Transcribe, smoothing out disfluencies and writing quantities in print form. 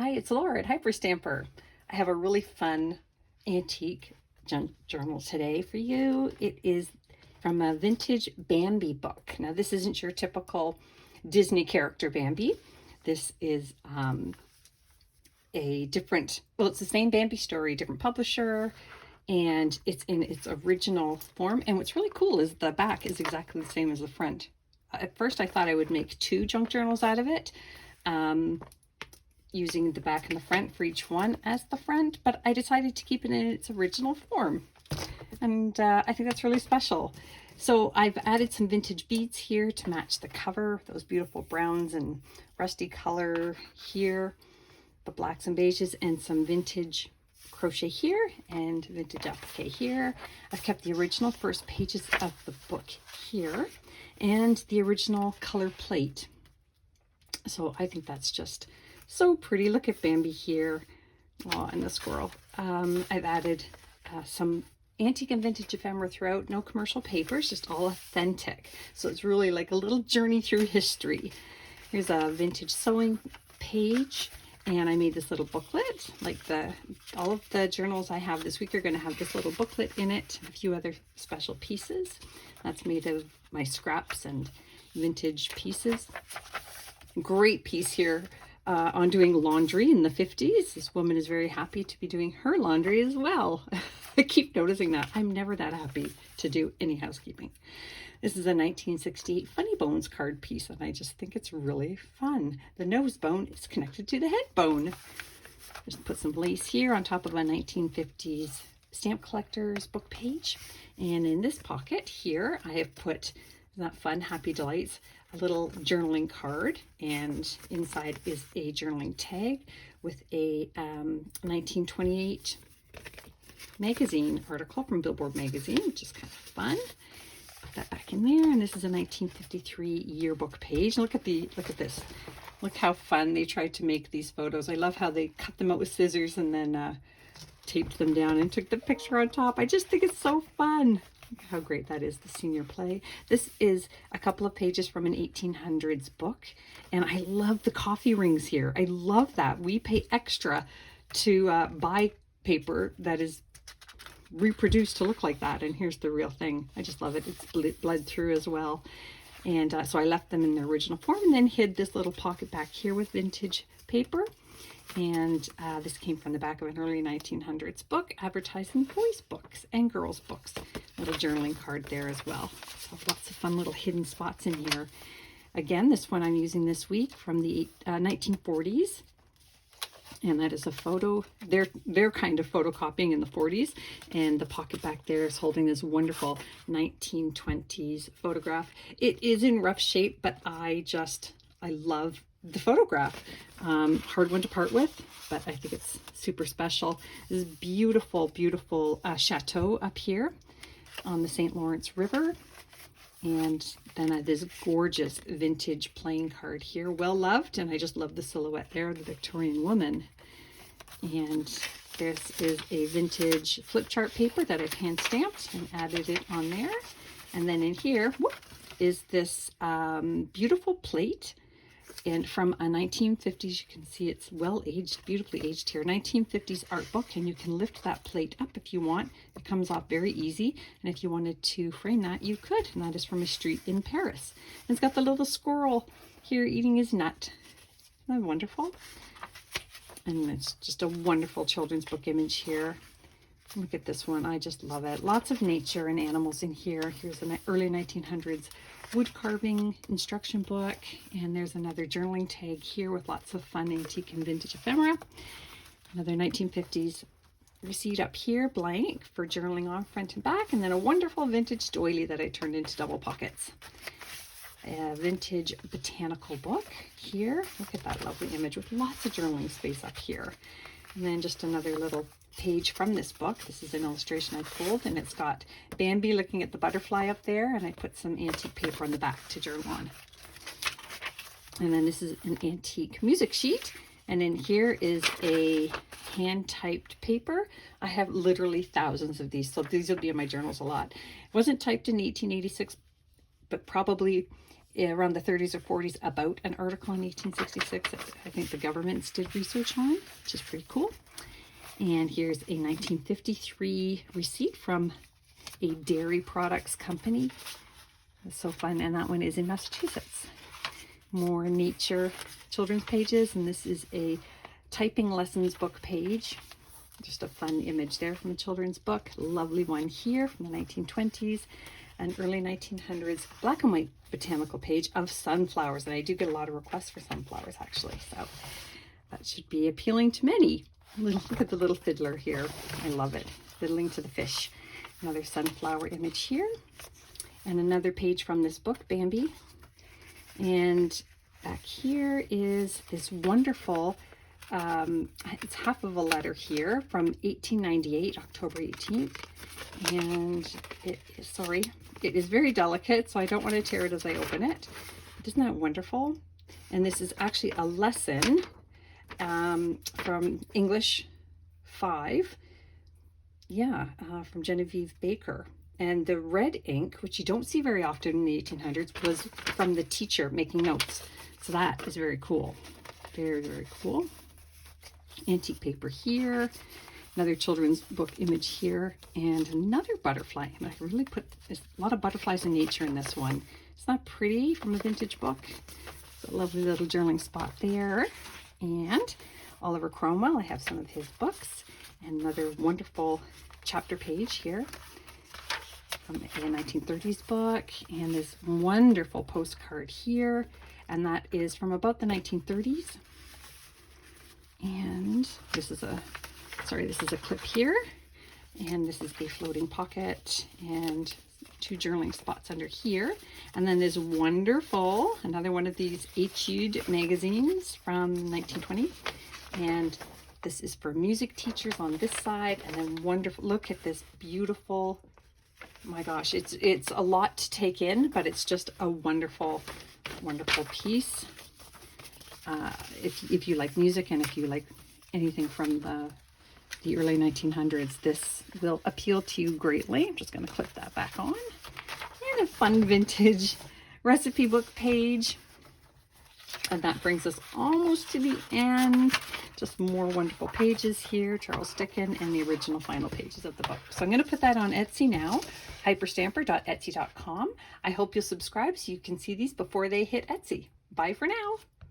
Hi, it's Laura at Hyperstamper. I have a really fun antique junk journal today for you. It is from a vintage Bambi book. Now, this isn't your typical Disney character Bambi. This is a different, well, it's the same Bambi story, different publisher, and it's in its original form. And what's really cool is the back is exactly the same as the front. At first, I thought I would make two junk journals out of it. Using the back and the front for each one as the front, but I decided to keep it in its original form. And I think that's really special. So I've added some vintage beads here to match the cover, those beautiful browns and rusty color here, the blacks and beiges, and some vintage crochet here and vintage applique here. I've kept the original first pages of the book here and the original color plate. So I think that's just so pretty. Look at Bambi here. Oh, and the squirrel. I've added some antique and vintage ephemera throughout. No commercial papers, just all authentic. So it's really like a little journey through history. Here's a vintage sewing page. And I made this little booklet. Like all of the journals I have this week are going to have this little booklet in it. A few other special pieces. That's made of my scraps and vintage pieces. Great piece here. On doing laundry in the 50s. This woman is very happy to be doing her laundry as well. I keep noticing that. I'm never that happy to do any housekeeping. This is a 1968 Funny Bones card piece, and I just think it's really fun. The nose bone is connected to the head bone. Just put some lace here on top of a 1950s stamp collector's book page. And in this pocket here, I have put, isn't that fun, Happy Delights, a little journaling card, and inside is a journaling tag with a 1928 magazine article from Billboard magazine, which is kind of fun. Put that back in there, and this is a 1953 yearbook page. Look at this. Look how fun they tried to make these photos. I love how they cut them out with scissors and then taped them down and took the picture on top. I just think it's so fun. Look how great that is, the senior play. This is a couple of pages from an 1800s book, and I love the coffee rings here. I love that. We pay extra to buy paper that is reproduced to look like that, and here's the real thing. I just love it. It's bled through as well. And so I left them in their original form and then hid this little pocket back here with vintage paper. And this came from the back of an early 1900s book advertising boys' books and girls' books. Little journaling card there as well. So lots of fun little hidden spots in here. Again, this one I'm using this week from the 1940s. And that is a photo. They're kind of photocopying in the 40s. And the pocket back there is holding this wonderful 1920s photograph. It is in rough shape, but I love the photograph. Hard one to part with, but I think it's super special. This beautiful, beautiful chateau up here on the St. Lawrence River. And then this gorgeous vintage playing card here. Well loved, and I just love the silhouette there of the Victorian woman. And this is a vintage flip chart paper that I've hand stamped and added it on there. And then in here is this beautiful plate. And from a 1950s, you can see it's well aged, beautifully aged here, 1950s art book, and you can lift that plate up if you want. It comes off very easy, and if you wanted to frame that, you could, and that is from a street in Paris. And it's got the little squirrel here eating his nut. Isn't that wonderful? And it's just a wonderful children's book image here. Look at this one. I just love it. Lots of nature and animals in here. Here's an early 1900s wood carving instruction book. And there's another journaling tag here with lots of fun antique and vintage ephemera. Another 1950s receipt up here, blank, for journaling on front and back. And then a wonderful vintage doily that I turned into double pockets. A vintage botanical book here. Look at that lovely image with lots of journaling space up here. And then just another little page from this book. This is an illustration I pulled, and it's got Bambi looking at the butterfly up there, and I put some antique paper on the back to journal on. And then this is an antique music sheet, and in here is a hand-typed paper. I have literally thousands of these, so these will be in my journals a lot. It wasn't typed in 1886, but probably around the 30s or 40s about an article in 1866 that I think the governments did research on, which is pretty cool. And here's a 1953 receipt from a dairy products company. It's so fun, and that one is in Massachusetts. More nature children's pages, and this is a typing lessons book page. Just a fun image there from a children's book. Lovely one here from the 1920s and early 1900s black and white botanical page of sunflowers. And I do get a lot of requests for sunflowers, actually, so that should be appealing to many. Look at the little fiddler here. I love it. Fiddling to the fish. Another sunflower image here. And another page from this book, Bambi. And back here is this wonderful, it's half of a letter here from 1898, October 18th. And it is very delicate, so I don't want to tear it as I open it. Isn't that wonderful? And this is actually a lesson from English 5. Yeah, from Genevieve Baker. And the red ink, which you don't see very often in the 1800s, was from the teacher making notes. So that is very cool. Very, very cool. Antique paper here. Another children's book image here. And another butterfly. And I really put a lot of butterflies in nature in this one. It's not pretty from a vintage book. It's a lovely little journaling spot there. And Oliver Cromwell, I have some of his books. And another wonderful chapter page here from a 1930s book, and this wonderful postcard here, and that is from about the 1930s. And this is a clip here, and this is a floating pocket and 2 journaling spots under here. And then there's wonderful, another one of these Etude magazines from 1920, and this is for music teachers on this side. And then wonderful, look at this beautiful, my gosh, it's a lot to take in, but it's just a wonderful, wonderful piece. If you like music and if you like anything from the early 1900s, this will appeal to you greatly. I'm just going to clip that back on. And a fun vintage recipe book page. And that brings us almost to the end. Just more wonderful pages here, Charles Dickens, and the original final pages of the book. So I'm going to put that on Etsy now, hyperstamper.etsy.com. I hope you'll subscribe so you can see these before they hit Etsy. Bye for now.